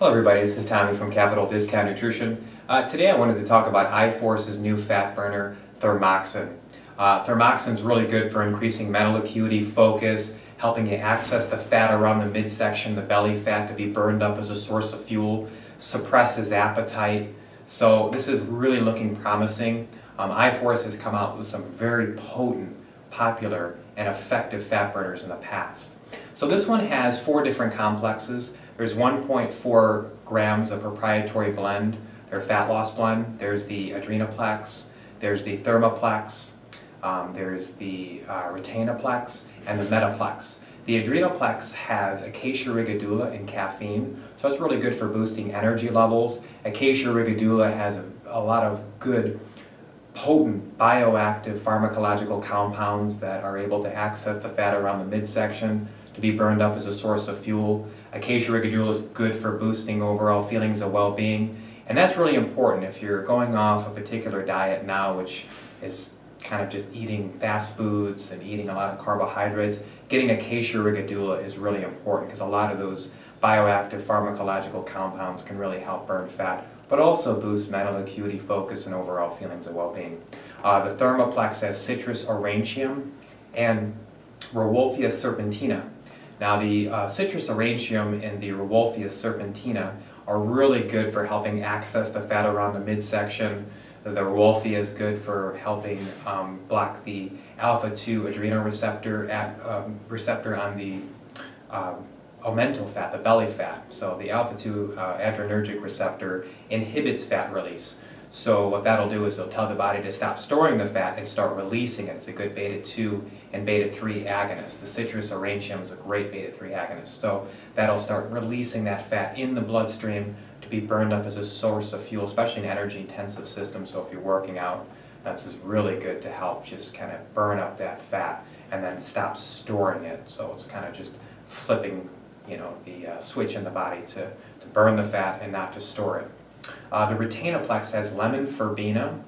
Hello everybody, this is Tommy from Capital Discount Nutrition. Today I wanted to talk about iForce's new fat burner, Thermoxyn. Thermoxyn is really good for increasing mental acuity, focus, helping you access the fat around the midsection, the belly fat to be burned up as a source of fuel, suppresses appetite. So this is really looking promising. iForce has come out with some very potent, popular, and effective fat burners in the past. So this one has 4 different complexes. There's 1.4 grams of proprietary blend, their fat loss blend. There's the Adrenoplex, there's the Thermoplex, there's the Retinoplex, and the Metaplex. The Adrenoplex has acacia rigodula and caffeine, so it's really good for boosting energy levels. Acacia rigodula has a lot of good, potent, bioactive pharmacological compounds that are able to access the fat around the midsection to be burned up as a source of fuel. Acacia rigodula is good for boosting overall feelings of well-being, and that's really important if you're going off a particular diet now, which is kind of just eating fast foods and eating a lot of carbohydrates. Getting acacia rigodula is really important because a lot of those bioactive pharmacological compounds can really help burn fat, but also boost mental acuity, focus, and overall feelings of well-being. The Thermoplex has citrus aurantium and Rowolfia serpentina. Now the citrus aurantium and the Rowolfia serpentina are really good for helping access the fat around the midsection. The Rowolfia is good for helping block the alpha-2 adrenal receptor on the omental fat, the belly fat. So the alpha-2 adrenergic receptor inhibits fat release. So what that'll do is it'll tell the body to stop storing the fat and start releasing it. It's a good beta-2 and beta-3 agonist. The citrus aurantium is a great beta-3 agonist. So that'll start releasing that fat in the bloodstream to be burned up as a source of fuel, especially in energy-intensive systems. So if you're working out, that's just really good to help just kind of burn up that fat and then stop storing it. So it's kind of just flipping, the switch in the body to burn the fat and not to store it. The Retinoplex has lemon verbena.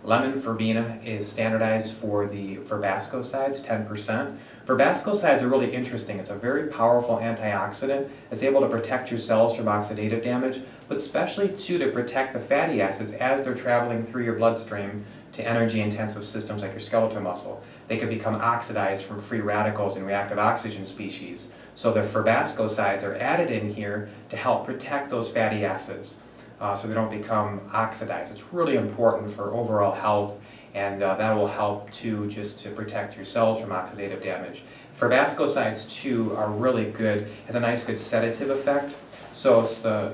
Lemon verbena is standardized for the verbascosides, 10%. Verbascosides are really interesting. It's a very powerful antioxidant. It's able to protect your cells from oxidative damage, but especially too to protect the fatty acids as they're traveling through your bloodstream to energy-intensive systems like your skeletal muscle. They can become oxidized from free radicals and reactive oxygen species. So the verbascosides are added in here to help protect those fatty acids. So they don't become oxidized. It's really important for overall health, and that will help to protect your cells from oxidative damage. Verbascosides too are really good, has a nice good sedative effect. So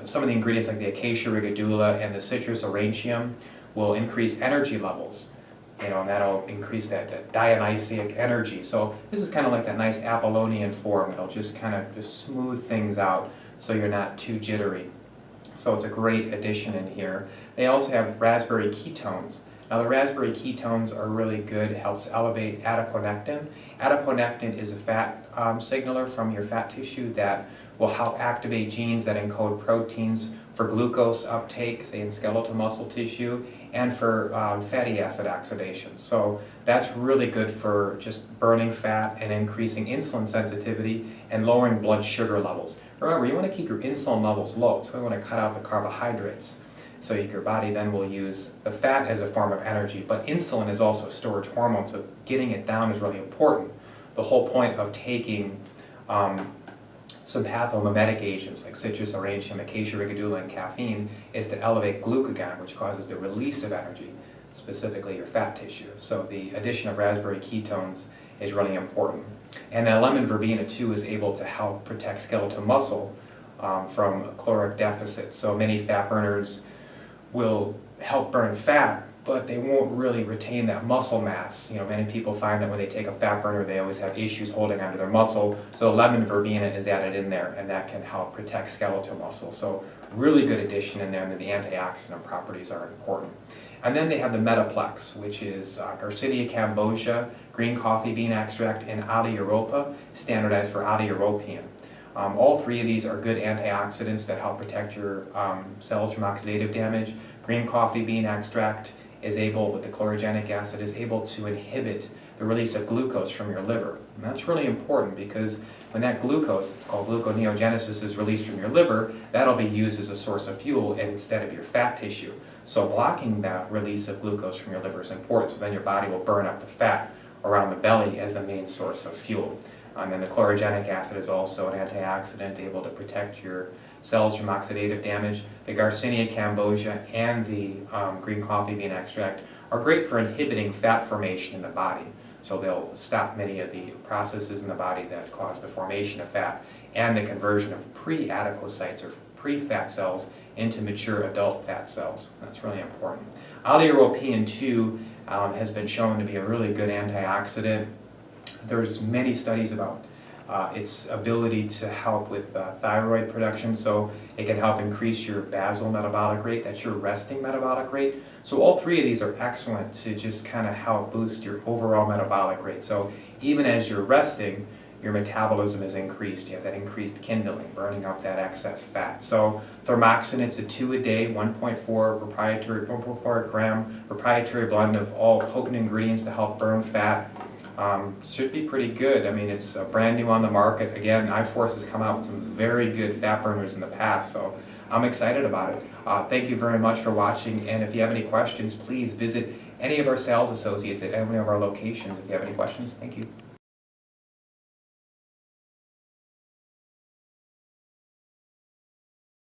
some of the ingredients like the acacia rigodula and the citrus aurantium will increase energy levels, and that'll increase that Dionysiac energy. So this is kind of like that nice Apollonian form. It'll just kind of just smooth things out so you're not too jittery. So it's a great addition in here. They also have raspberry ketones. Now the raspberry ketones are really good. It helps elevate adiponectin. Adiponectin is a fat signaler from your fat tissue that will help activate genes that encode proteins for glucose uptake, say in skeletal muscle tissue, and for fatty acid oxidation. So that's really good for just burning fat and increasing insulin sensitivity and lowering blood sugar levels. Remember, you want to keep your insulin levels low, so we want to cut out the carbohydrates. So your body then will use the fat as a form of energy, but insulin is also a storage hormone, so getting it down is really important. The whole point of taking some pathomimetic agents like citrus aurantium, acacia rigodula, and caffeine is to elevate glucagon, which causes the release of energy, specifically your fat tissue. So the addition of raspberry ketones is really important. And that lemon verbena too is able to help protect skeletal muscle from caloric deficit. So many fat burners will help burn fat, but they won't really retain that muscle mass. Many people find that when they take a fat burner, they always have issues holding onto their muscle. So lemon verbena is added in there, and that can help protect skeletal muscle. So really good addition in there, and then the antioxidant properties are important. And then they have the Metaplex, which is Garcinia cambogia, green coffee bean extract, and Ada Europa, standardized for Ada European. All 3 of these are good antioxidants that help protect your cells from oxidative damage. Green coffee bean extract is able, with the chlorogenic acid, is able to inhibit the release of glucose from your liver. And that's really important because when that glucose, it's called gluconeogenesis, is released from your liver, that'll be used as a source of fuel instead of your fat tissue. So blocking that release of glucose from your liver is important, so then your body will burn up the fat around the belly as the main source of fuel. And then the chlorogenic acid is also an antioxidant able to protect your cells from oxidative damage. The Garcinia cambogia and the green coffee bean extract are great for inhibiting fat formation in the body. So they'll stop many of the processes in the body that cause the formation of fat and the conversion of pre-adipocytes or pre-fat cells into mature adult fat cells. That's really important. Oleuropein 2 has been shown to be a really good antioxidant. There's many studies about its ability to help with thyroid production, so it can help increase your basal metabolic rate, that's your resting metabolic rate. So all three of these are excellent to just kind of help boost your overall metabolic rate. So even as you're resting, your metabolism is increased. You have that increased kindling, burning up that excess fat. So Thermoxyn, it's a 2-a-day, 1.4 gram proprietary blend of all potent ingredients to help burn fat. Should be pretty good. I mean, it's brand new on the market. Again, iForce has come out with some very good fat burners in the past, so I'm excited about it. Thank you very much for watching, and if you have any questions, please visit any of our sales associates at any of our locations if you have any questions. Thank you.